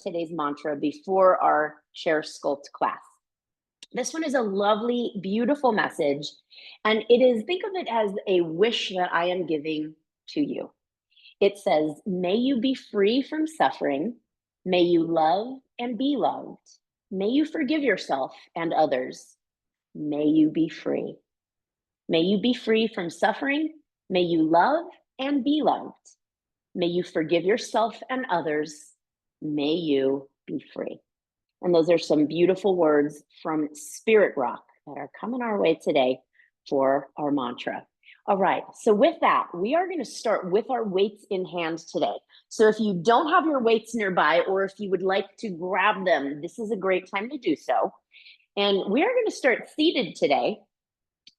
today's mantra before our chair sculpt class. This one is a lovely, beautiful message. And it is, think of it as a wish that I am giving to you. It says, may you be free from suffering. May you love and be loved. May you forgive yourself and others. May you be free. May you be free from suffering. May you love and be loved. May you forgive yourself and others. May you be free. And those are some beautiful words from Spirit Rock that are coming our way today for our mantra. All right, so with that, we are going to start with our weights in hand today. So if you don't have your weights nearby, or if you would like to grab them, this is a great time to do so. And we are going to start seated today.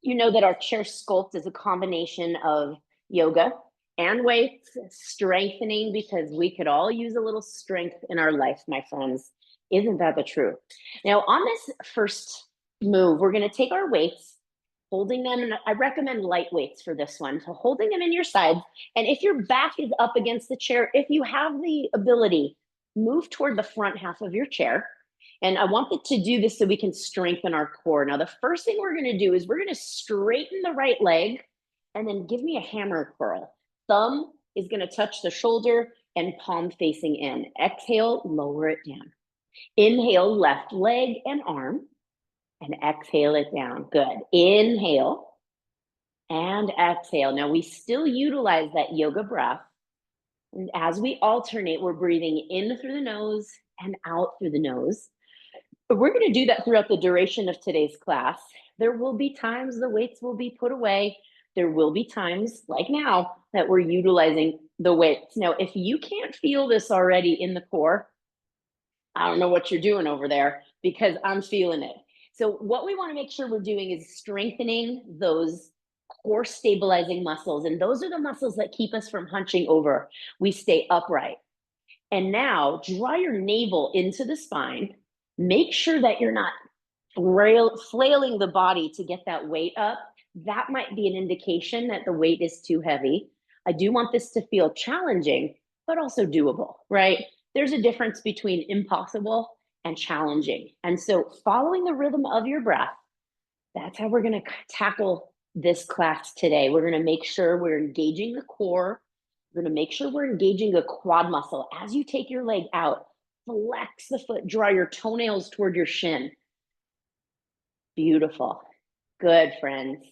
You know that our chair sculpt is a combination of yoga and weights, strengthening, because we could all use a little strength in our life, my friends. Isn't that the truth? Now, on this first move, we're going to take our weights, holding them, and I recommend light weights for this one. So holding them in your sides. And if your back is up against the chair, if you have the ability, move toward the front half of your chair. And I want to do this so we can strengthen our core. Now, the first thing we're going to do is we're going to straighten the right leg and then give me a hammer curl. Thumb is going to touch the shoulder and palm facing in. Exhale, lower it down. Inhale, left leg and arm, and exhale it down. Good. Inhale and exhale. Now, we still utilize that yoga breath. And as we alternate, we're breathing in through the nose and out through the nose. But we're going to do that throughout the duration of today's class. There will be times the weights will be put away. There will be times, like now, that we're utilizing the weights. Now, if you can't feel this already in the core, I don't know what you're doing over there, because I'm feeling it. So what we want to make sure we're doing is strengthening those core stabilizing muscles. And those are the muscles that keep us from hunching over. We stay upright. And now draw your navel into the spine. Make sure that you're not flailing the body to get that weight up. That might be an indication that the weight is too heavy. I do want this to feel challenging, but also doable, right? There's a difference between impossible and challenging. And so following the rhythm of your breath, that's how we're going to tackle this class today. We're going to make sure we're engaging the core. We're going to make sure we're engaging the quad muscle. As you take your leg out, flex the foot, draw your toenails toward your shin. Beautiful. Good, friends.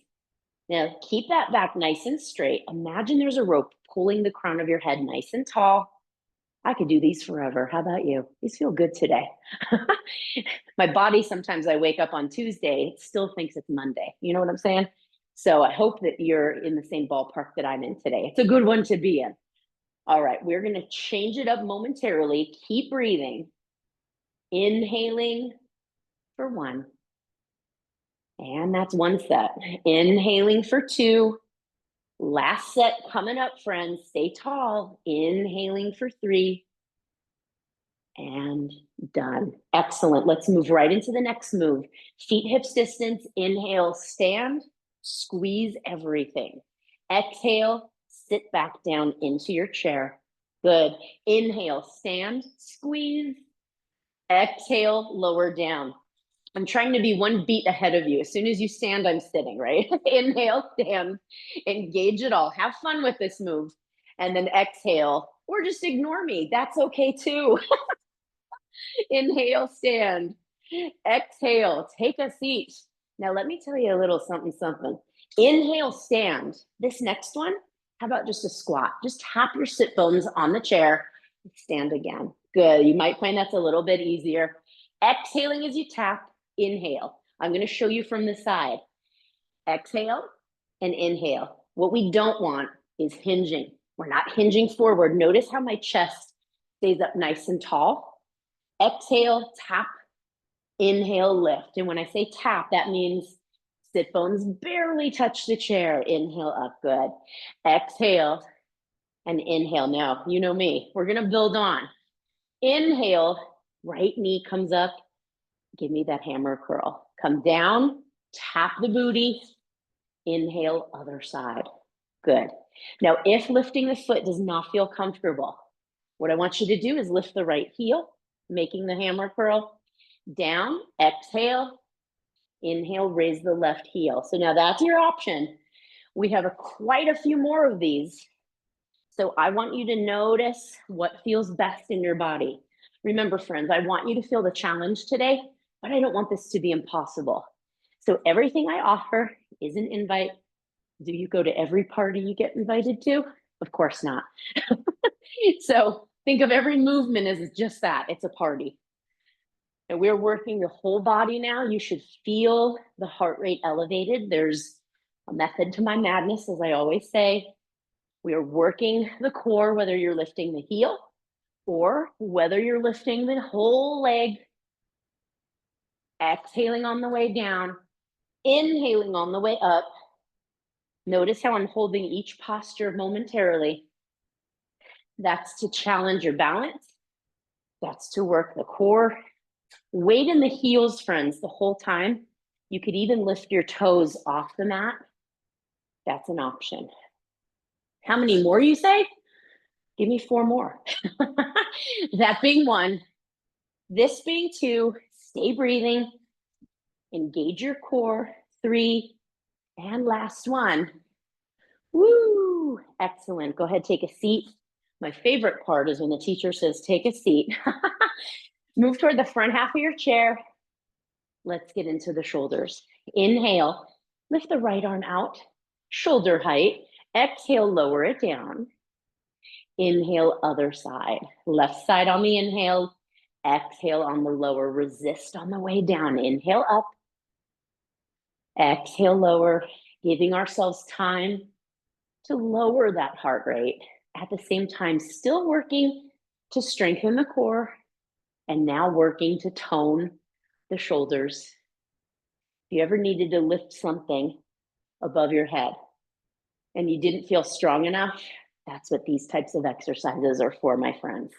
Now, keep that back nice and straight. Imagine there's a rope pulling the crown of your head nice and tall. I could do these forever. How about you? These feel good today. My body, sometimes I wake up on Tuesday, it still thinks it's Monday. You know what I'm saying? So I hope that you're in the same ballpark that I'm in today. It's a good one to be in. All right, we're going to change it up momentarily. Keep breathing. Inhaling for 1. And that's 1 set. Inhaling for 2. Last set coming up, friends. Stay tall. Inhaling for 3. And done. Excellent. Let's move right into the next move. Feet hips distance. Inhale, stand. Squeeze everything. Exhale, sit back down into your chair. Good. Inhale, stand, squeeze. Exhale, lower down. I'm trying to be 1 beat ahead of you. As soon as you stand, I'm sitting, right? Inhale, stand, engage it all. Have fun with this move. And then exhale, or just ignore me. That's okay too. Inhale, stand. Exhale, take a seat. Now, let me tell you a little something. Inhale, stand. This next one, how about just a squat? Just tap your sit bones on the chair. Stand again. Good. You might find that's a little bit easier. Exhaling as you tap. Inhale. I'm going to show you from the side. Exhale and inhale. What we don't want is hinging. We're not hinging forward. Notice how my chest stays up nice and tall. Exhale, tap. Inhale, lift. And when I say tap, that means sit bones barely touch the chair. Inhale up, good. Exhale and inhale. Now, you know me, we're gonna build on. Inhale, right knee comes up. Give me that hammer curl. Come down, tap the booty. Inhale, other side. Good. Now, if lifting the foot does not feel comfortable, what I want you to do is lift the right heel making the hammer curl. Down, exhale, inhale, raise the left heel. So now that's your option. We have quite a few more of these. So I want you to notice what feels best in your body. Remember, friends, I want you to feel the challenge today, but I don't want this to be impossible. So everything I offer is an invite. Do you go to every party you get invited to? Of course not. So think of every movement as just that. It's a party. And we're working the whole body now. You should feel the heart rate elevated. There's a method to my madness, as I always say. We are working the core, whether you're lifting the heel or whether you're lifting the whole leg. Exhaling on the way down, inhaling on the way up. Notice how I'm holding each posture momentarily. That's to challenge your balance. That's to work the core. Weight in the heels, friends, the whole time. You could even lift your toes off the mat. That's an option. How many more, you say? Give me 4 more. That being 1, this being 2, stay breathing, engage your core, 3, and last 1. Woo, excellent. Go ahead, take a seat. My favorite part is when the teacher says, take a seat. Move toward the front half of your chair. Let's get into the shoulders. Inhale, lift the right arm out, shoulder height. Exhale, lower it down. Inhale, other side. Left side on the inhale. Exhale on the lower. Resist on the way down. Inhale up. Exhale, lower. Giving ourselves time to lower that heart rate. At the same time, still working to strengthen the core and now working to tone the shoulders. If you ever needed to lift something above your head and you didn't feel strong enough, that's what these types of exercises are for, my friends.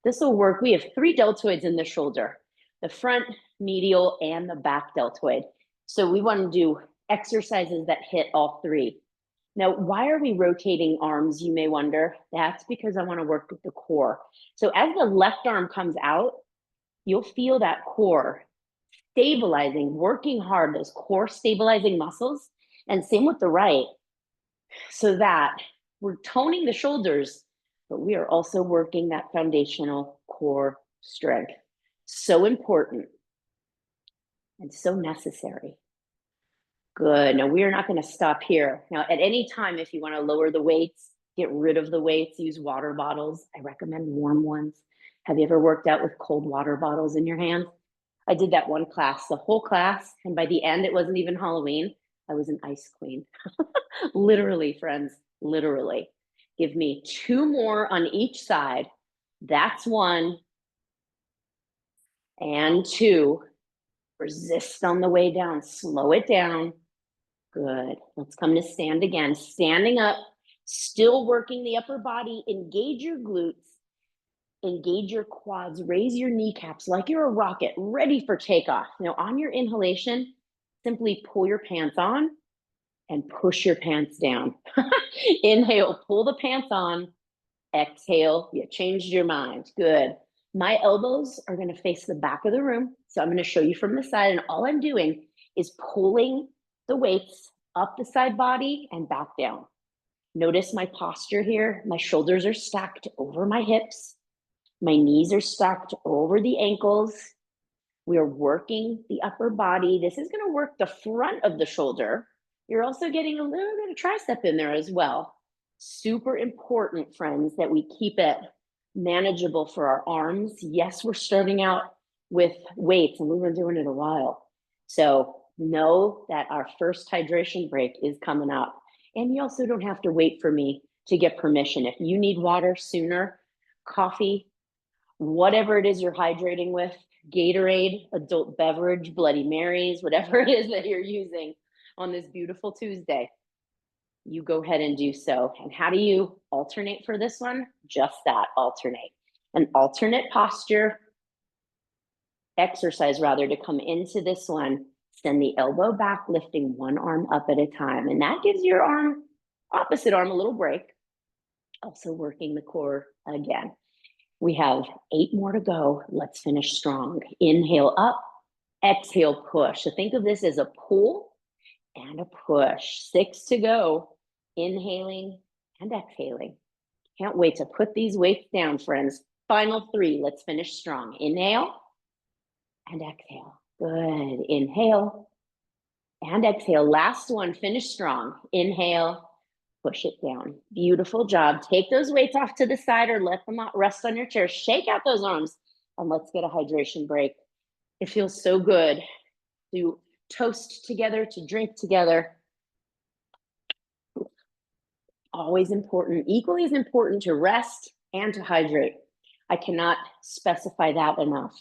This will work. We have 3 deltoids in the shoulder, the front, medial, and the back deltoid. So we want to do exercises that hit all 3. Now, why are we rotating arms, you may wonder? That's because I want to work with the core. So as the left arm comes out, you'll feel that core stabilizing, working hard, those core stabilizing muscles, and same with the right, so that we're toning the shoulders, but we are also working that foundational core strength. So important and so necessary. Good. Now, we are not going to stop here. Now, at any time, if you want to lower the weights, get rid of the weights, use water bottles. I recommend warm ones. Have you ever worked out with cold water bottles in your hands? I did that one class, the whole class, and by the end, it wasn't even Halloween. I was an ice queen. Literally, friends, literally. Give me 2 more on each side. That's 1. And 2. Resist on the way down. Slow it down. Good. Let's come to stand again. Standing up, still working the upper body. Engage your glutes. Engage your quads. Raise your kneecaps like you're a rocket, ready for takeoff. Now, on your inhalation, simply pull your pants on and push your pants down. Inhale, pull the pants on. Exhale, you changed your mind. Good. My elbows are going to face the back of the room. So I'm going to show you from the side. And all I'm doing is pulling the weights up the side body and back down. Notice my posture here. My shoulders are stacked over my hips. My knees are stacked over the ankles. We are working the upper body. This is going to work the front of the shoulder. You're also getting a little bit of tricep in there as well. Super important, friends, that we keep it manageable for our arms. Yes, we're starting out with weights and we've been doing it a while. So know that our first hydration break is coming up. And you also don't have to wait for me to get permission. If you need water sooner, coffee, whatever it is you're hydrating with, Gatorade, adult beverage, Bloody Marys, whatever it is that you're using on this beautiful Tuesday, you go ahead and do so. And how do you alternate for this one? Just that, alternate. An alternate posture exercise, rather, to come into this one. Send the elbow back, lifting 1 arm up at a time. And that gives your opposite arm a little break. Also working the core again. We have 8 more to go. Let's finish strong. Inhale up, exhale, push. So think of this as a pull and a push. 6 to go. Inhaling and exhaling. Can't wait to put these weights down, friends. Final 3. Let's finish strong. Inhale and exhale. Good. Inhale and exhale. Last one. Finish strong. Inhale, push it down. Beautiful job. Take those weights off to the side or let them rest on your chair. Shake out those arms and let's get a hydration break. It feels so good to toast together, to drink together. Always important, equally as important to rest and to hydrate. I cannot specify that enough.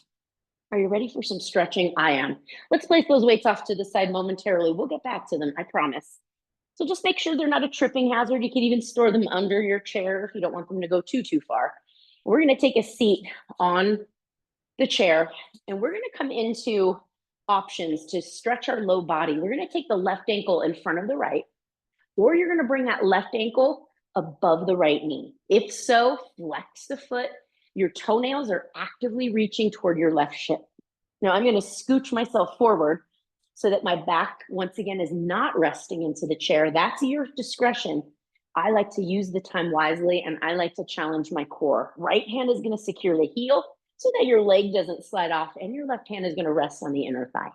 Are you ready for some stretching? I am. Let's place those weights off to the side momentarily. We'll get back to them, I promise. So just make sure they're not a tripping hazard. You can even store them under your chair if you don't want them to go too far. We're going to take a seat on the chair and we're going to come into options to stretch our low body. We're going to take the left ankle in front of the right, or you're going to bring that left ankle above the right knee. If so, flex the foot. Your toenails are actively reaching toward your left shin. Now I'm going to scooch myself forward so that my back, once again, is not resting into the chair. That's your discretion. I like to use the time wisely, and I like to challenge my core. Right hand is going to secure the heel so that your leg doesn't slide off, and your left hand is going to rest on the inner thigh.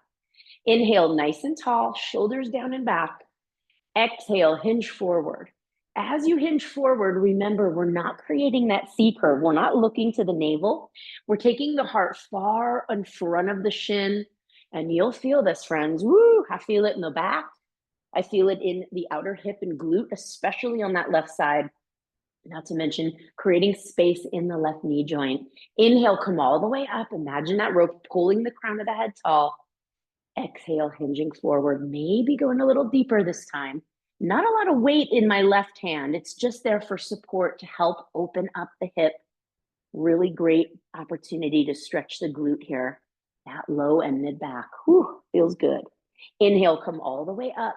Inhale, nice and tall, shoulders down and back. Exhale, hinge forward. As you hinge forward, remember, we're not creating that C curve. We're not looking to the navel. We're taking the heart far in front of the shin. And you'll feel this, friends. Woo! I feel it in the back. I feel it in the outer hip and glute, especially on that left side. Not to mention creating space in the left knee joint. Inhale, come all the way up. Imagine that rope pulling the crown of the head tall. Exhale, hinging forward, maybe going a little deeper this time. Not a lot of weight in my left hand. It's just there for support to help open up the hip. Really great opportunity to stretch the glute here. That low and mid back. Whew, feels good. Inhale, come all the way up.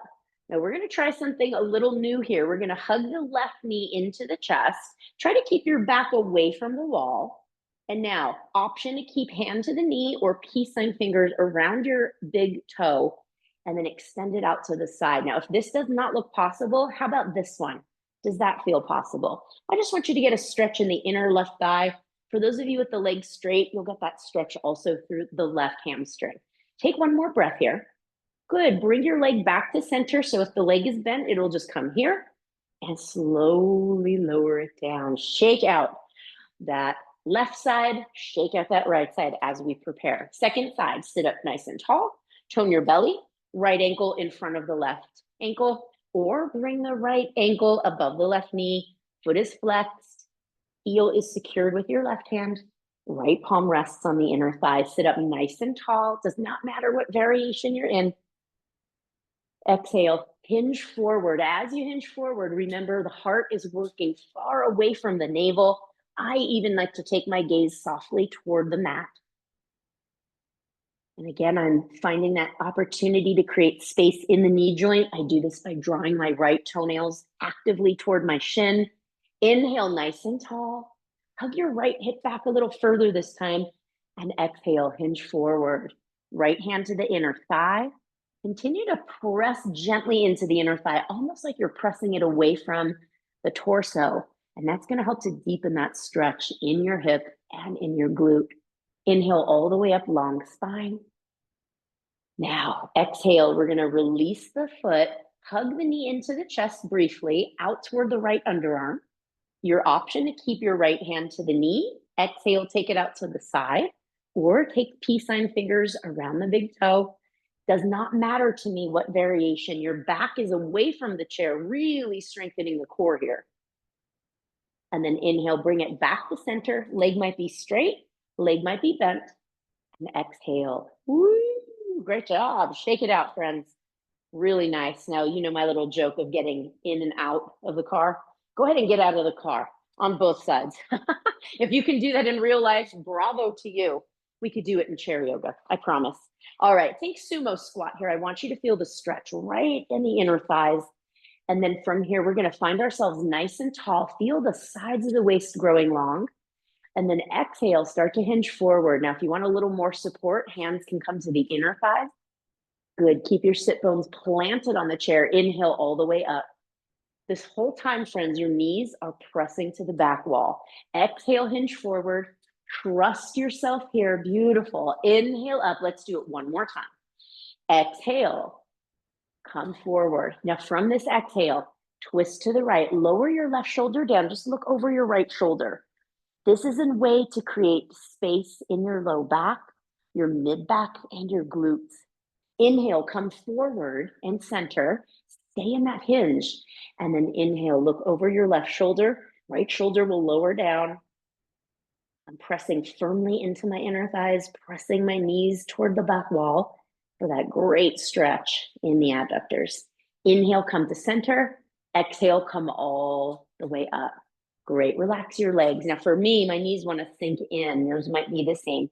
Now we're going to try something a little new here. We're going to hug the left knee into the chest. Try to keep your back away from the wall. And now, option to keep hand to the knee or peace sign fingers around your big toe and then extend it out to the side. Now, if this does not look possible, how about this one? Does that feel possible? I just want you to get a stretch in the inner left thigh. For those of you with the legs straight, you'll get that stretch also through the left hamstring. Take one more breath here. Good. Bring your leg back to center. So if the leg is bent, it'll just come here and slowly lower it down. Shake out that left side, shake out that right side as we prepare. Second side, sit up nice and tall, tone your belly, right ankle in front of the left ankle, or bring the right ankle above the left knee, foot is flexed, heel is secured with your left hand, right palm rests on the inner thigh, sit up nice and tall, does not matter what variation you're in. Exhale, hinge forward. As you hinge forward, remember the heart is working far away from the navel. I even like to take my gaze softly toward the mat. And again, I'm finding that opportunity to create space in the knee joint. I do this by drawing my right toenails actively toward my shin. Inhale, nice and tall. Hug your right hip back a little further this time. And exhale, hinge forward. Right hand to the inner thigh. Continue to press gently into the inner thigh, almost like you're pressing it away from the torso. And that's going to help to deepen that stretch in your hip and in your glute. Inhale all the way up, long spine. Now, exhale, we're going to release the foot, hug the knee into the chest briefly, out toward the right underarm. Your option to keep your right hand to the knee. Exhale, take it out to the side, or take peace sign fingers around the big toe. Does not matter to me what variation. Your back is away from the chair, really strengthening the core here. And then inhale, bring it back to center. Leg might be straight, leg might be bent. And exhale. Woo, great job. Shake it out, friends. Really nice. Now, you know my little joke of getting in and out of the car. Go ahead and get out of the car on both sides. If you can do that in real life, bravo to you. We could do it in chair yoga, I promise. All right, think sumo squat here. I want you to feel the stretch right in the inner thighs. And then from here, we're going to find ourselves nice and tall. Feel the sides of the waist growing long. And then exhale, start to hinge forward. Now, if you want a little more support, hands can come to the inner thighs. Good. Keep your sit bones planted on the chair. Inhale all the way up. This whole time, friends, your knees are pressing to the back wall. Exhale, hinge forward. Trust yourself here. Beautiful. Inhale up. Let's do it one more time. Exhale. Come forward. Now, from this exhale, twist to the right. Lower your left shoulder down. Just look over your right shoulder. This is a way to create space in your low back, your mid back, and your glutes. Inhale, come forward and center. Stay in that hinge. And then inhale, look over your left shoulder. Right shoulder will lower down. I'm pressing firmly into my inner thighs, pressing my knees toward the back wall for that great stretch in the adductors. Inhale, come to center. Exhale, come all the way up. Great. Relax your legs. Now, for me, my knees want to sink in. Yours might be the same.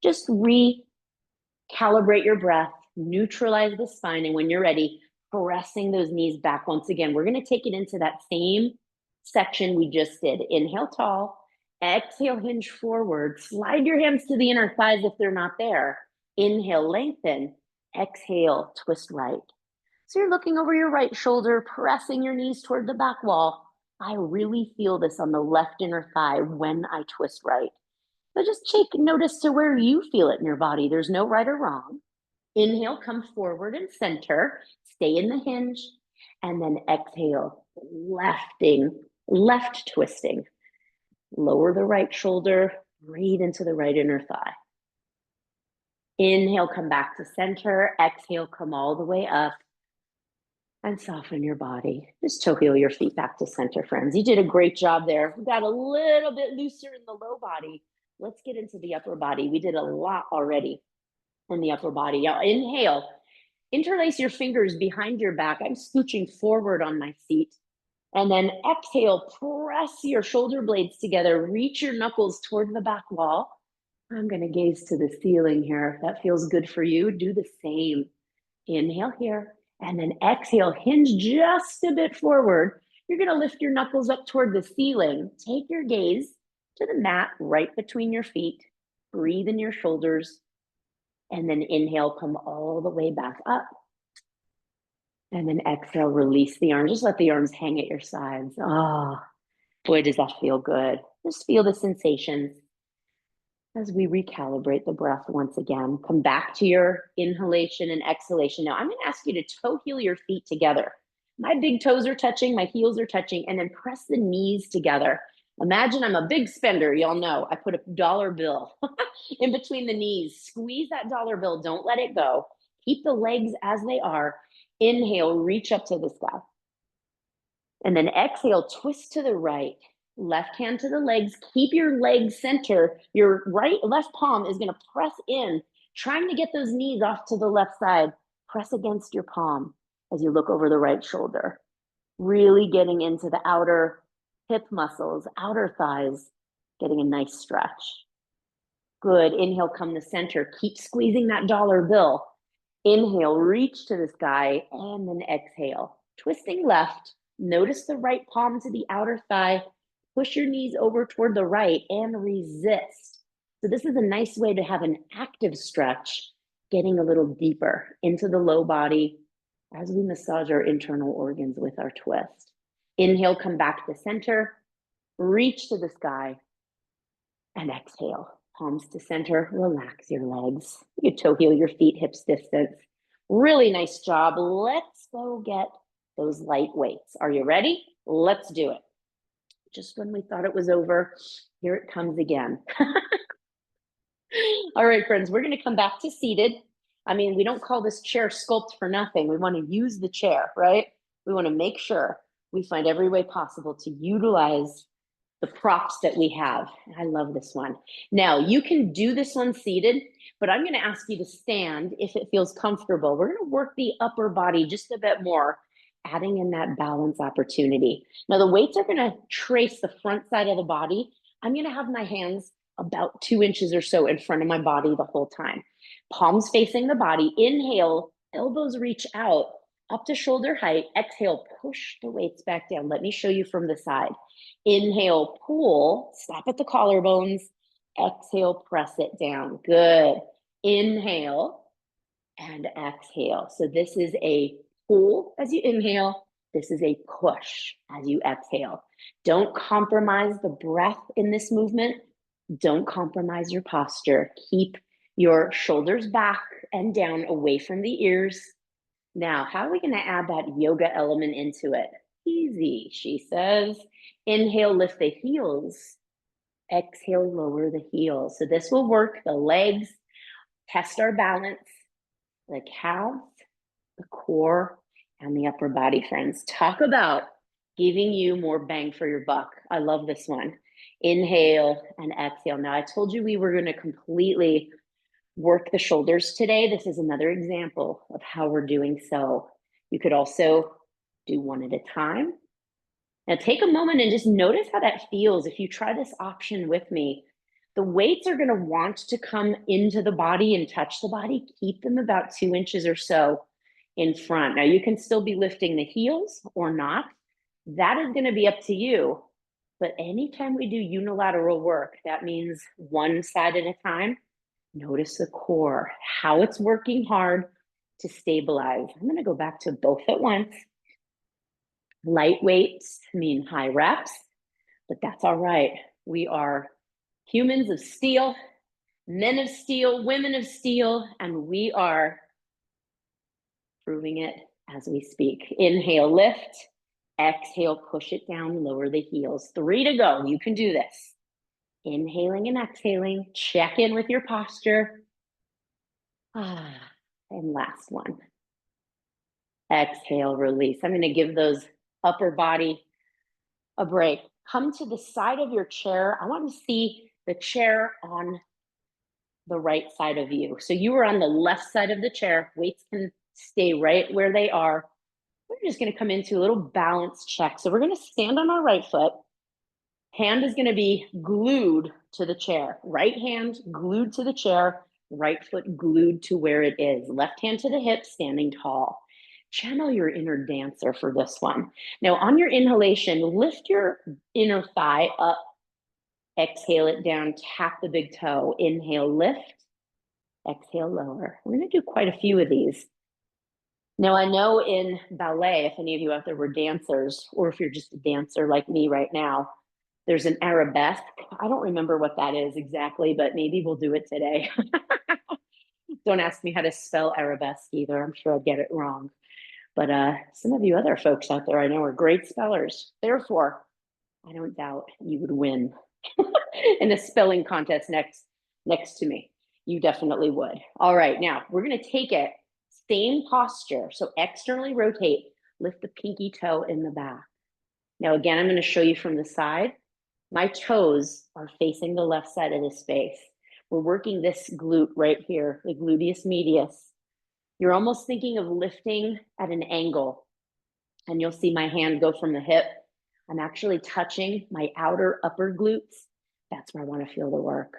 Just recalibrate your breath, neutralize the spine, and when you're ready, pressing those knees back once again. We're going to take it into that same section we just did. Inhale, tall. Exhale, hinge forward. Slide your hands to the inner thighs if they're not there. Inhale, lengthen. Exhale, twist right. So you're looking over your right shoulder, pressing your knees toward the back wall. I really feel this on the left inner thigh when I twist right. So just take notice to where you feel it in your body. There's no right or wrong. Inhale, come forward and center. Stay in the hinge. And then exhale, left twisting. Lower the right shoulder, breathe into the right inner thigh. Inhale, come back to center. Exhale, come all the way up. And soften your body. Just toe heel your feet back to center, friends. You did a great job there. We got a little bit looser in the low body. Let's get into the upper body. We did a lot already in the upper body. Now, inhale. Interlace your fingers behind your back. I'm scooching forward on my seat. And then exhale, press your shoulder blades together. Reach your knuckles toward the back wall. I'm going to gaze to the ceiling here. If that feels good for you, do the same. Inhale here. And then exhale, hinge just a bit forward. You're going to lift your knuckles up toward the ceiling. Take your gaze to the mat right between your feet. Breathe in your shoulders. And then inhale, come all the way back up. And then exhale, release the arms. Just let the arms hang at your sides. Oh, boy, does that feel good. Just feel the sensations as we recalibrate the breath once again. Come back to your inhalation and exhalation. Now, I'm going to ask you to toe heel your feet together. My big toes are touching, my heels are touching, and then press the knees together. Imagine I'm a big spender. Y'all know I put a dollar bill in between the knees. Squeeze that dollar bill. Don't let it go. Keep the legs as they are. Inhale, reach up to the sky. And then exhale, twist to the right. Left hand to the legs. Keep your legs center. Your left palm is going to press in, trying to get those knees off to the left side. Press against your palm as you look over the right shoulder. Really getting into the outer hip muscles, outer thighs, getting a nice stretch. Good. Inhale, come to center. Keep squeezing that dollar bill. Inhale, reach to the sky, and then exhale. Twisting left. Notice the right palm to the outer thigh. Push your knees over toward the right and resist. So this is a nice way to have an active stretch, getting a little deeper into the low body as we massage our internal organs with our twist. Inhale, come back to center, reach to the sky, and exhale. Palms to center, relax your legs. You can toe heel your feet, hips distance. Really nice job. Let's go get those light weights. Are you ready? Let's do it. Just when we thought it was over, here it comes again. All right, friends, we're going to come back to seated. I mean, we don't call this chair sculpt for nothing. We want to use the chair, right? We want to make sure we find every way possible to utilize the props that we have. I love this one. Now, you can do this one seated, but I'm going to ask you to stand if it feels comfortable. We're going to work the upper body just a bit more, adding in that balance opportunity. Now, the weights are going to trace the front side of the body. I'm going to have my hands about 2 inches or so in front of my body the whole time. Palms facing the body. Inhale, elbows reach out. up to shoulder height. Exhale, push the weights back down. Let me show you from the side. Inhale, pull, stop at the collarbones. Exhale, press it down. Good. Inhale and exhale. So this is a pull as you inhale. This is a push as you exhale. Don't compromise the breath in this movement. Don't compromise your posture. Keep your shoulders back and down away from the ears. Now, how are we going to add that yoga element into it? Easy, she says. Inhale, lift the heels. Exhale, lower the heels. So this will work the legs, test our balance, the calves, the core, and the upper body, friends. Talk about giving you more bang for your buck. I love this one. Inhale and exhale. Now, I told you we were going to completely work the shoulders today. This is another example of how we're doing so. You could also do one at a time. Now take a moment and just notice how that feels. If you try this option with me, the weights are going to want to come into the body and touch the body. Keep them about 2 inches or so in front. Now you can still be lifting the heels or not. That is going to be up to you. But anytime we do unilateral work, that means one side at a time. Notice the core, how it's working hard to stabilize. I'm going to go back to both at once. Light weights mean high reps, but that's all right. We are humans of steel, men of steel, women of steel, and we are proving it as we speak. Inhale, lift. Exhale, push it down, lower the heels. 3 to go. You can do this. Inhaling and exhaling. Check in with your posture. And last one. Exhale, release. I'm going to give those upper body a break. Come to the side of your chair. I want to see the chair on the right side of you. So you are on the left side of the chair. Weights can stay right where they are. We're just going to come into a little balance check. So we're going to stand on our right foot. Hand is going to be glued to the chair. Right hand glued to the chair. Right foot glued to where it is. Left hand to the hip, standing tall. Channel your inner dancer for this one. Now on your inhalation, lift your inner thigh up. Exhale it down, tap the big toe. Inhale, lift. Exhale, lower. We're going to do quite a few of these. Now, I know in ballet, if any of you out there were dancers, or if you're just a dancer like me right now, there's an arabesque. I don't remember what that is exactly, but maybe we'll do it today. Don't ask me how to spell arabesque either. I'm sure I'd get it wrong. But some of you other folks out there I know are great spellers. Therefore, I don't doubt you would win in a spelling contest next to me. You definitely would. All right, now we're going to take it, same posture. So externally rotate, lift the pinky toe in the back. Now, again, I'm going to show you from the side. My toes are facing the left side of the space. We're working this glute right here, the gluteus medius. You're almost thinking of lifting at an angle, and you'll see my hand go from the hip. I'm actually touching my outer upper glutes. That's where I want to feel the work.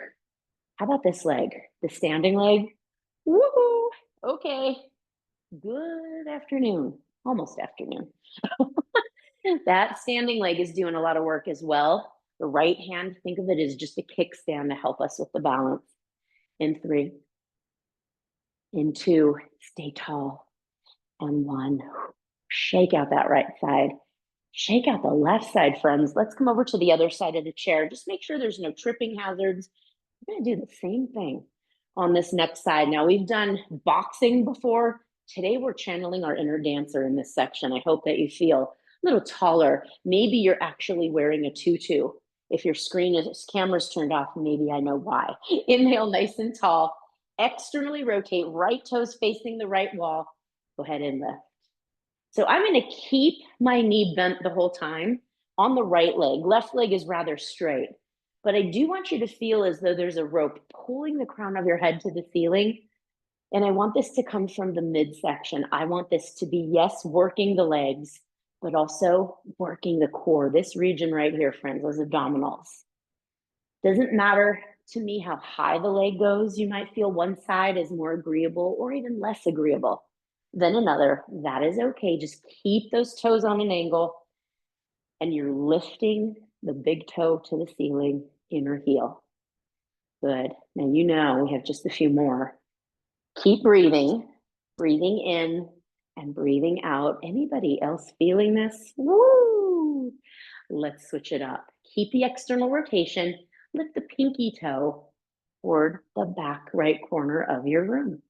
How about this leg, the standing leg? Woohoo! Okay. Good afternoon, almost afternoon. That standing leg is doing a lot of work as well. The right hand, think of it as just a kickstand to help us with the balance. In 3, in 2, stay tall. And 1, shake out that right side. Shake out the left side, friends. Let's come over to the other side of the chair. Just make sure there's no tripping hazards. We're going to do the same thing on this next side. Now, we've done boxing before. Today, we're channeling our inner dancer in this section. I hope that you feel a little taller. Maybe you're actually wearing a tutu. If your camera's turned off, maybe I know why. Inhale nice and tall. Externally rotate, right toes facing the right wall. Go ahead and lift. So I'm going to keep my knee bent the whole time on the right leg. Left leg is rather straight. But I do want you to feel as though there's a rope pulling the crown of your head to the ceiling. And I want this to come from the midsection. I want this to be, yes, working the legs, but also working the core. This region right here, friends, those abdominals. Doesn't matter to me how high the leg goes. You might feel one side is more agreeable or even less agreeable. then another. That is okay. Just keep those toes on an angle, and you're lifting the big toe to the ceiling, inner heel. Good. Now you know we have just a few more. Keep breathing, breathing in and breathing out. Anybody else feeling this? Woo! Let's switch it up. Keep the external rotation. Lift the pinky toe toward the back right corner of your room.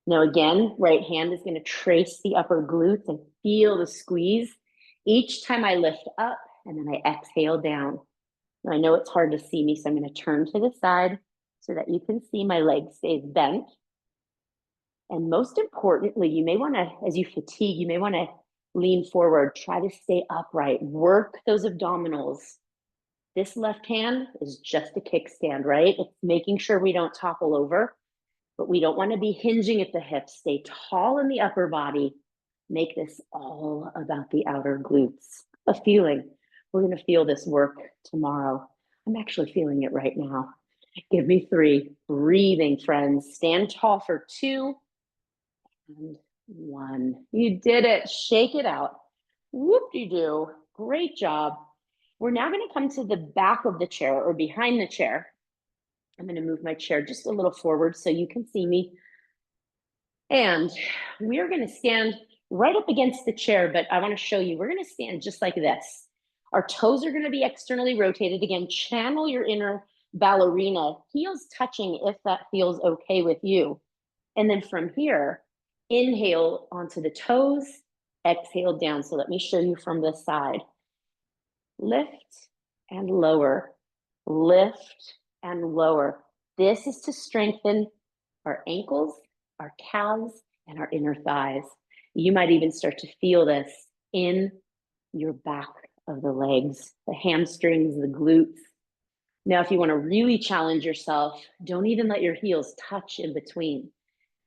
Now again, right hand is going to trace the upper glutes and feel the squeeze each time I lift up, and then I exhale down. Now, I know it's hard to see me, so I'm going to turn to the side so that you can see my leg stays bent. And most importantly, you may want to, as you fatigue, you may want to lean forward, try to stay upright, work those abdominals. This left hand is just a kickstand, right? It's making sure we don't topple over, but we don't want to be hinging at the hips. Stay tall in the upper body. Make this all about the outer glutes. A feeling. We're going to feel this work tomorrow. I'm actually feeling it right now. Give me 3. Breathing, friends. Stand tall for 2 and 1. You did it. Shake it out. Whoop-de-doo. Great job. We're now going to come to the back of the chair or behind the chair. I'm going to move my chair just a little forward so you can see me. And we are going to stand right up against the chair, but I want to show you, we're going to stand just like this. Our toes are going to be externally rotated. Again, channel your inner ballerina, heels touching if that feels okay with you. And then from here, inhale onto the toes, exhale down. So let me show you from this side. Lift and lower, lift and lower. This is to strengthen our ankles, our calves, and our inner thighs. You might even start to feel this in your back of the legs, the hamstrings, the glutes. Now, if you want to really challenge yourself, don't even let your heels touch in between.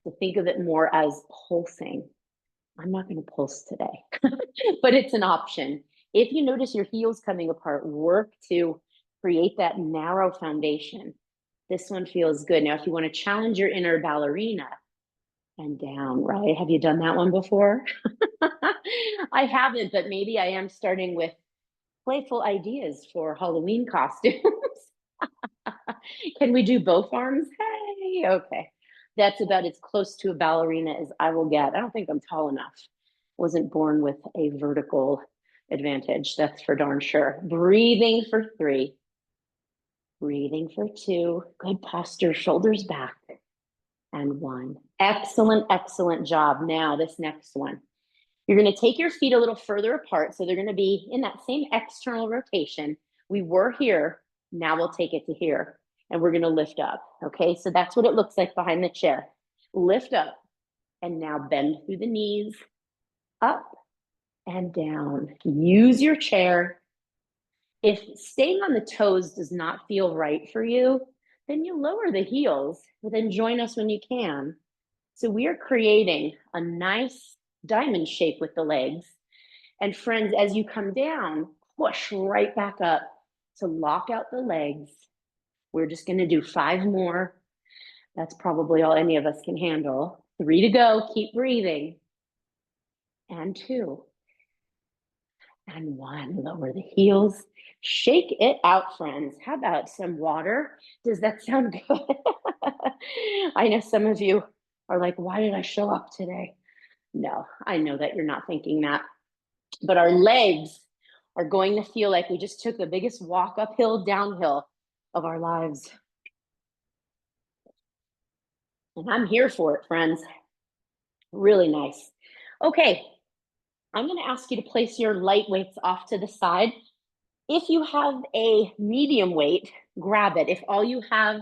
So think of it more as pulsing. I'm not going to pulse today, but it's an option. If you notice your heels coming apart, work to create that narrow foundation. This one feels good. Now, if you want to challenge your inner ballerina and down, right? Have you done that one before? I haven't, but maybe I am starting with playful ideas for Halloween costumes. Can we do both arms? Hey, okay. That's about as close to a ballerina as I will get. I don't think I'm tall enough. Wasn't born with a vertical advantage, that's for darn sure. Breathing for 3. Breathing for 2. Good posture, shoulders back. And 1. Excellent, excellent job. Now, this next one. You're going to take your feet a little further apart, so they're going to be in that same external rotation. We were here, now we'll take it to here, and we're going to lift up, okay? So that's what it looks like behind the chair. Lift up, and now bend through the knees, up and down. Use your chair. If staying on the toes does not feel right for you, then you lower the heels, but then join us when you can. So we are creating a nice diamond shape with the legs. And friends, as you come down, push right back up to lock out the legs. We're just going to do 5 more. That's probably all any of us can handle. 3 to go. Keep breathing. And 2. And 1. Lower the heels. Shake it out, friends. How about some water? Does that sound good? I know some of you are like, why did I show up today? No, I know that you're not thinking that. But our legs are going to feel like we just took the biggest walk uphill, downhill of our lives. And I'm here for it, friends. Really nice. Okay, I'm going to ask you to place your light weights off to the side. If you have a medium weight, grab it. If all you have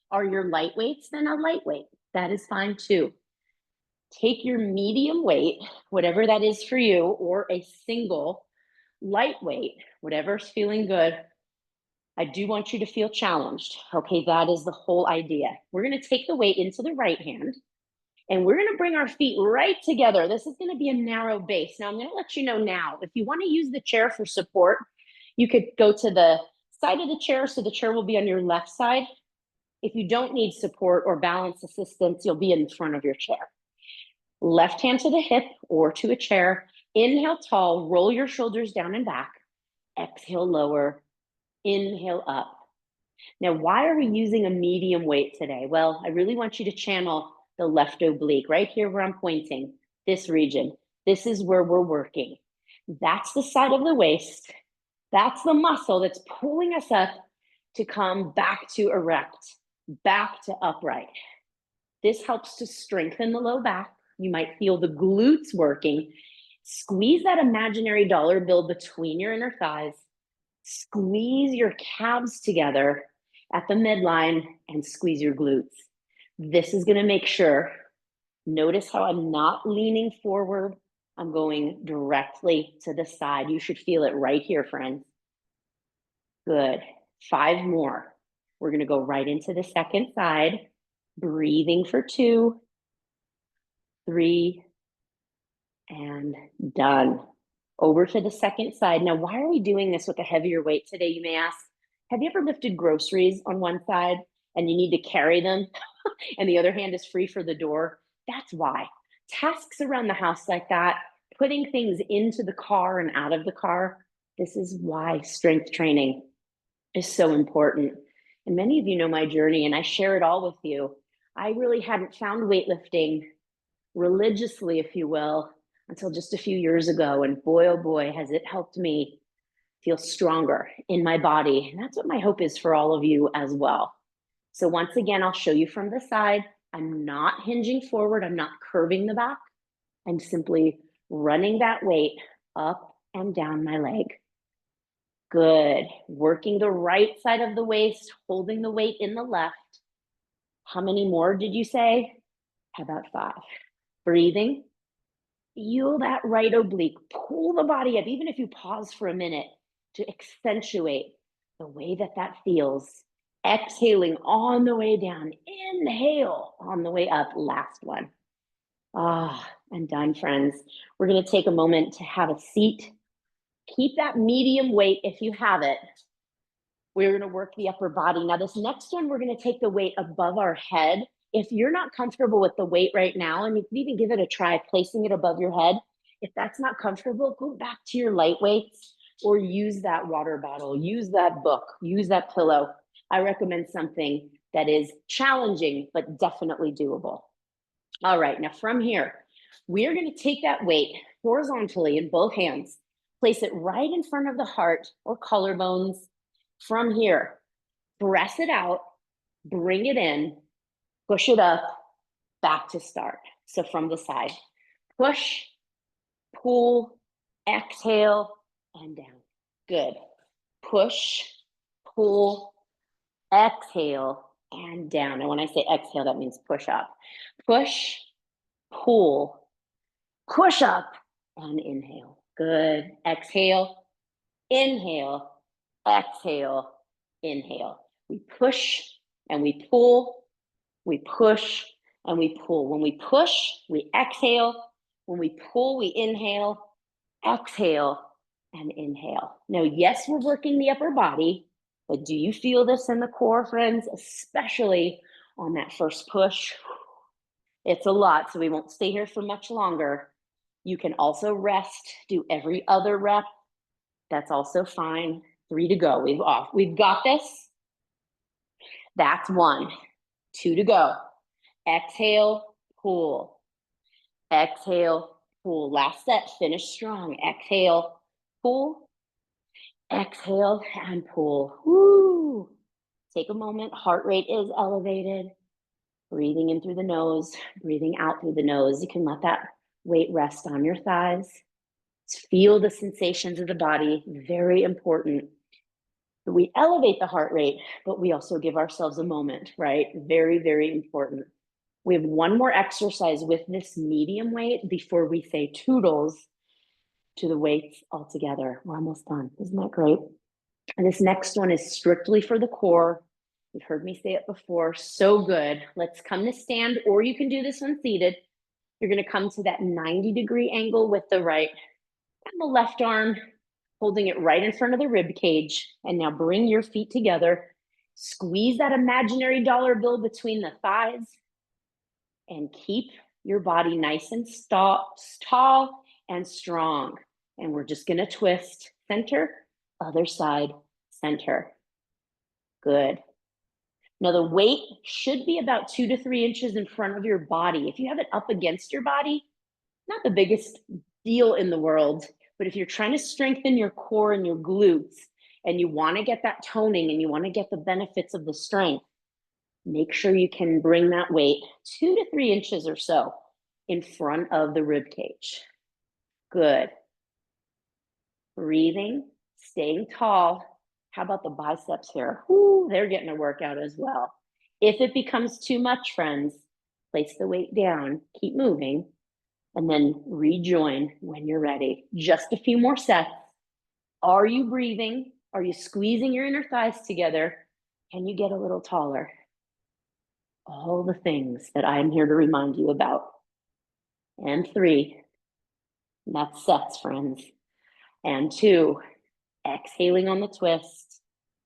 are your light weights, then a light weight. That is fine too. Take your medium weight, whatever that is for you, or a single lightweight, whatever's feeling good. I do want you to feel challenged. Okay, that is the whole idea. We're going to take the weight into the right hand, and we're going to bring our feet right together. This is going to be a narrow base. Now, I'm going to let you know now, if you want to use the chair for support, you could go to the side of the chair, so the chair will be on your left side. If you don't need support or balance assistance, you'll be in front of your chair. Left hand to the hip or to a chair. Inhale tall, roll your shoulders down and back. Exhale lower, inhale up. Now, why are we using a medium weight today? Well, I really want you to channel the left oblique right here where I'm pointing, this region. This is where we're working. That's the side of the waist. That's the muscle that's pulling us up to come back to erect, back to upright. This helps to strengthen the low back. You might feel the glutes working. Squeeze that imaginary dollar bill between your inner thighs. Squeeze your calves together at the midline and squeeze your glutes. This is going to make sure, notice how I'm not leaning forward. I'm going directly to the side. You should feel it right here, friends. Good. 5 more. We're going to go right into the second side. Breathing for 2, 3, and done. Over to the second side. Now, why are we doing this with a heavier weight today, you may ask? Have you ever lifted groceries on one side and you need to carry them and the other hand is free for the door? That's why. Tasks around the house like that, putting things into the car and out of the car, this is why strength training is so important. And many of you know my journey, and I share it all with you. I really hadn't found weightlifting religiously, if you will, until just a few years ago. And boy, oh boy, has it helped me feel stronger in my body. And that's what my hope is for all of you as well. So once again, I'll show you from the side. I'm not hinging forward. I'm not curving the back. I'm simply running that weight up and down my leg. Good. Working the right side of the waist, holding the weight in the left. How many more did you say? How about 5? Breathing. Feel that right oblique. Pull the body up, even if you pause for a minute to accentuate the way that that feels. Exhaling on the way down. Inhale on the way up. Last one. I'm done, friends. We're going to take a moment to have a seat. Keep that medium weight if you have it. We're going to work the upper body. Now, this next one, we're going to take the weight above our head. If you're not comfortable with the weight right now, and you can even give it a try, placing it above your head. If that's not comfortable, go back to your light weights or use that water bottle, use that book, use that pillow. I recommend something that is challenging, but definitely doable. All right, now from here, we're going to take that weight horizontally in both hands, place it right in front of the heart or collarbones. From here, press it out, bring it in, push it up, back to start. So from the side, push, pull, exhale, and down. Good. Push, pull, exhale, and down. And when I say exhale, that means push up. Push, pull, push up, and inhale. Good. Exhale, inhale, exhale, inhale. We push and we pull, we push and we pull. When we push, we exhale. When we pull, we inhale, exhale, and inhale. Now, yes, we're working the upper body, but do you feel this in the core, friends? Especially on that first push. It's a lot, so we won't stay here for much longer. You can also rest, do every other rep. That's also fine. 3 to go. We've got this. That's 1. 2 to go. Exhale, pull. Exhale, pull. Last set, finish strong. Exhale, pull. Exhale and pull. Woo. Take a moment. Heart rate is elevated. Breathing in through the nose, breathing out through the nose. You can let that weight rest on your thighs. Feel the sensations of the body. Very important. We elevate the heart rate, but we also give ourselves a moment, right? Very, very important. We have one more exercise with this medium weight before we say toodles to the weights altogether. We're almost done. Isn't that great? And this next one is strictly for the core. You've heard me say it before. So good. Let's come to stand, or you can do this one seated. You're going to come to that 90-degree angle with the right and the left arm, holding it right in front of the rib cage. And now bring your feet together. Squeeze that imaginary dollar bill between the thighs and keep your body nice and tall and strong. And we're just gonna twist, center, other side, center. Good. Now the weight should be about 2 to 3 inches in front of your body. If you have it up against your body, not the biggest deal in the world, but if you're trying to strengthen your core and your glutes and you want to get that toning and you want to get the benefits of the strength, make sure you can bring that weight 2 to 3 inches or so in front of the rib cage. Good. Breathing, staying tall. How about the biceps here? Ooh, they're getting a workout as well. If it becomes too much, friends, place the weight down, keep moving, and then rejoin when you're ready. Just a few more sets. Are you breathing? Are you squeezing your inner thighs together? Can you get a little taller? All the things that I'm here to remind you about. And 3, that's sets, friends. And 2, exhaling on the twist.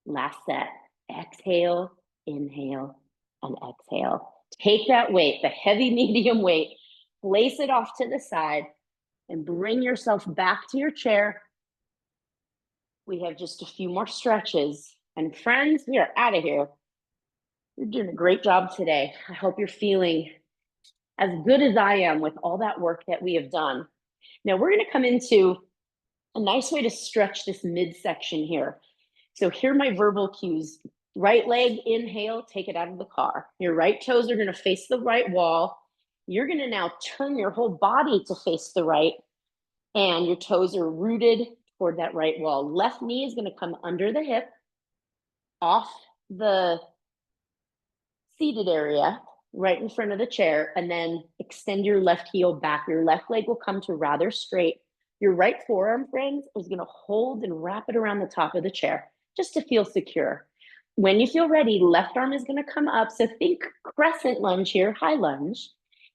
Last set. Exhale, inhale, and exhale. Take that weight, the heavy medium weight, place it off to the side, and bring yourself back to your chair. We have just a few more stretches. And friends, we are out of here. You're doing a great job today. I hope you're feeling as good as I am with all that work that we have done. Now we're going to come into a nice way to stretch this midsection here. So here are my verbal cues. Right leg, inhale, take it out of the car. Your right toes are going to face the right wall. You're going to now turn your whole body to face the right, and your toes are rooted toward that right wall. Left knee is going to come under the hip, off the seated area, right in front of the chair, and then extend your left heel back. Your left leg will come to rather straight. Your right forearm, friends, is going to hold and wrap it around the top of the chair just to feel secure. When you feel ready, left arm is going to come up. So think crescent lunge here, high lunge.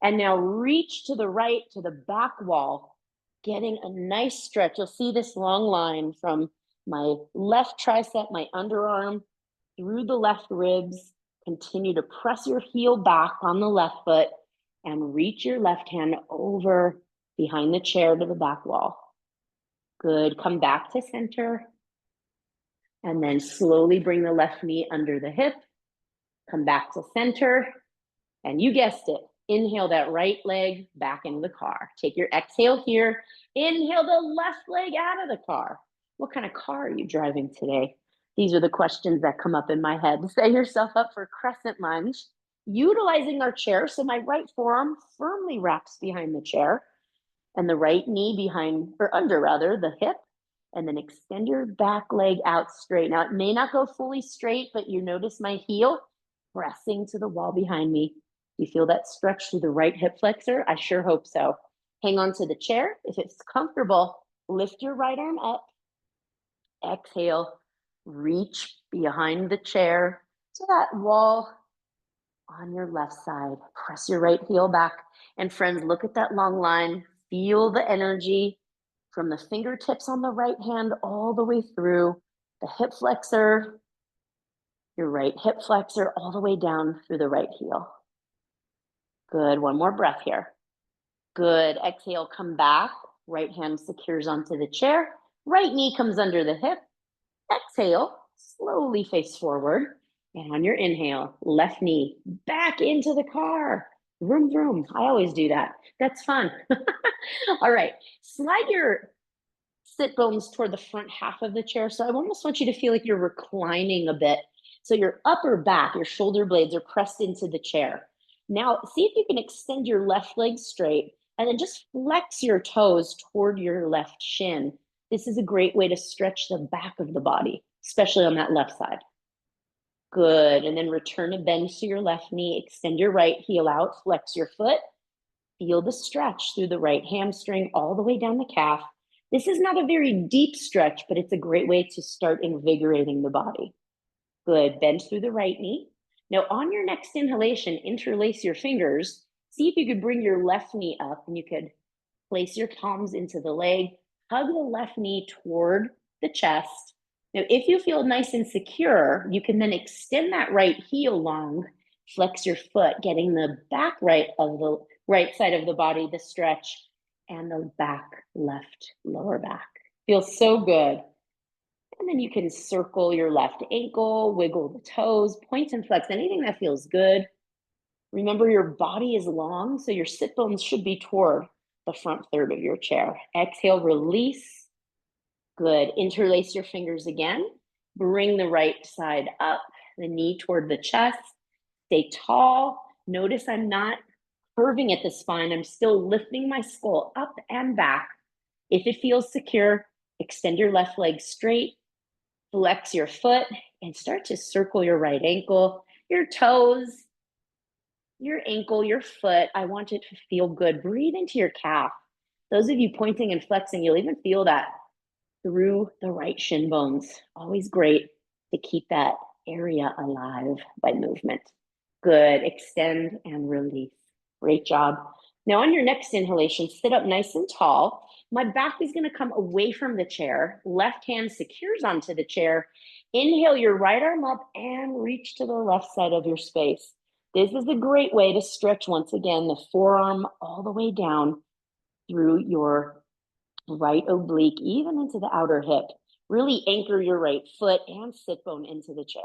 And now reach to the right, to the back wall, getting a nice stretch. You'll see this long line from my left tricep, my underarm, through the left ribs. Continue to press your heel back on the left foot and reach your left hand over behind the chair to the back wall. Good. Come back to center. And then slowly bring the left knee under the hip. Come back to center. And you guessed it. Inhale that right leg back into the car. Take your exhale here. Inhale the left leg out of the car. What kind of car are you driving today? These are the questions that come up in my head. Set yourself up for crescent lunge, utilizing our chair. So my right forearm firmly wraps behind the chair and the right knee behind, or under rather, the hip. And then extend your back leg out straight. Now it may not go fully straight, but you notice my heel pressing to the wall behind me. You feel that stretch through the right hip flexor? I sure hope so. Hang on to the chair. If it's comfortable, lift your right arm up. Exhale, reach behind the chair to that wall on your left side. Press your right heel back. And friends, look at that long line. Feel the energy from the fingertips on the right hand all the way through the hip flexor, your right hip flexor, all the way down through the right heel. Good. One more breath here. Good. Exhale, come back. Right hand secures onto the chair. Right knee comes under the hip. Exhale, slowly face forward. And on your inhale, left knee back into the car. Vroom, vroom. I always do that. That's fun. All right. Slide your sit bones toward the front half of the chair. So I almost want you to feel like you're reclining a bit. So your upper back, your shoulder blades are pressed into the chair. Now, see if you can extend your left leg straight and then just flex your toes toward your left shin. This is a great way to stretch the back of the body, especially on that left side. Good. And then return a bend to your left knee. Extend your right heel out. Flex your foot. Feel the stretch through the right hamstring all the way down the calf. This is not a very deep stretch, but it's a great way to start invigorating the body. Good. Bend through the right knee. Now, on your next inhalation, interlace your fingers. See if you could bring your left knee up and you could place your palms into the leg. Hug the left knee toward the chest. Now, if you feel nice and secure, you can then extend that right heel long, Flex your foot, getting the back right of the right side of the body, the stretch, and the back left lower back. Feels so good. And then you can circle your left ankle, wiggle the toes, point and flex, anything that feels good. Remember, your body is long, so your sit bones should be toward the front third of your chair. Exhale, release. Good. Interlace your fingers again. Bring the right side up, the knee toward the chest. Stay tall. Notice I'm not curving at the spine. I'm still lifting my skull up and back. If it feels secure, extend your left leg straight. Flex your foot and start to circle your right ankle, your toes, your ankle, your foot. I want it to feel good. Breathe into your calf. Those of you pointing and flexing, you'll even feel that through the right shin bones. Always great to keep that area alive by movement. Good. Extend and release. Great job. Now on your next inhalation, sit up nice and tall. My back is going to come away from the chair. Left hand secures onto the chair. Inhale your right arm up and reach to the left side of your space. This is a great way to stretch once again the forearm all the way down through your right oblique, even into the outer hip. Really anchor your right foot and sit bone into the chair.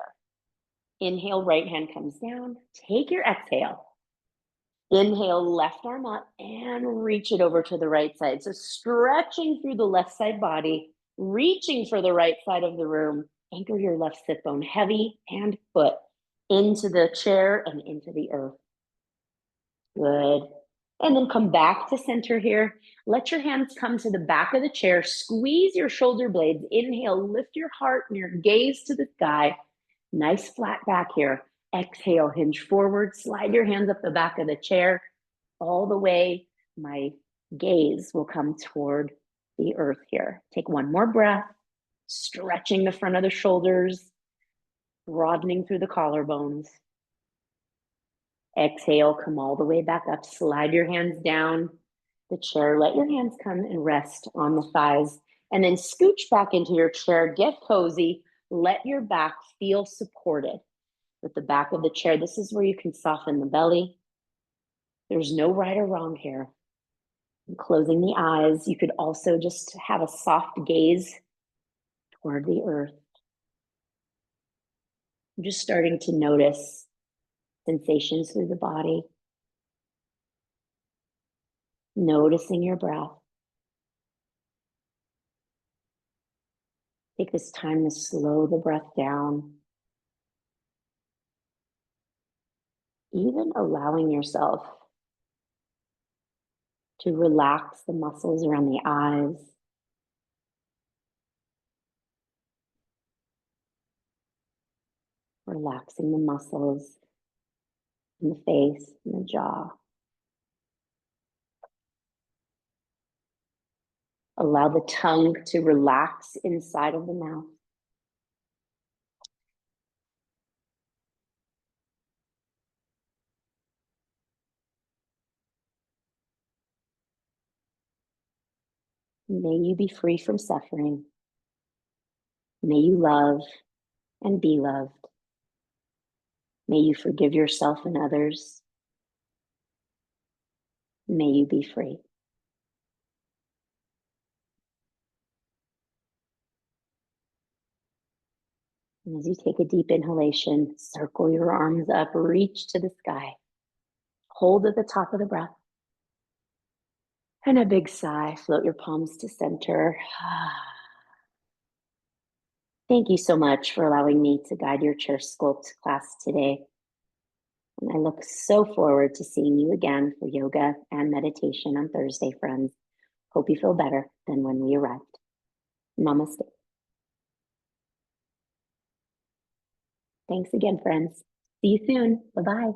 Inhale, right hand comes down. Take your exhale. Inhale, left arm up and reach it over to the right side. So stretching through the left side body, reaching for the right side of the room. Anchor your left sit bone heavy and foot into the chair and into the earth. Good. And then come back to center here. Let your hands come to the back of the chair. Squeeze your shoulder blades. Inhale, lift your heart and your gaze to the sky. Nice flat back here. Exhale, hinge forward. Slide your hands up the back of the chair all the way. My gaze will come toward the earth here. Take one more breath. Stretching the front of the shoulders. Broadening through the collarbones. Exhale, come all the way back up. Slide your hands down the chair. Let your hands come and rest on the thighs. And then scooch back into your chair. Get cozy. Let your back feel supported with the back of the chair. This is where you can soften the belly. There's no right or wrong here. And closing the eyes, you could also just have a soft gaze toward the earth. I'm just starting to notice sensations through the body. Noticing your breath. Take this time to slow the breath down. Even allowing yourself to relax the muscles around the eyes. Relaxing the muscles in the face and the jaw. Allow the tongue to relax inside of the mouth. May you be free from suffering. May you love and be loved. May you forgive yourself and others. May you be free. And as you take a deep inhalation, circle your arms up, reach to the sky. Hold at the top of the breath. And a big sigh, float your palms to center. Thank you so much for allowing me to guide your chair sculpt class today. And I look so forward to seeing you again for yoga and meditation on Thursday, friends. Hope you feel better than when we arrived. Namaste. Thanks again, friends. See you soon. Bye-bye.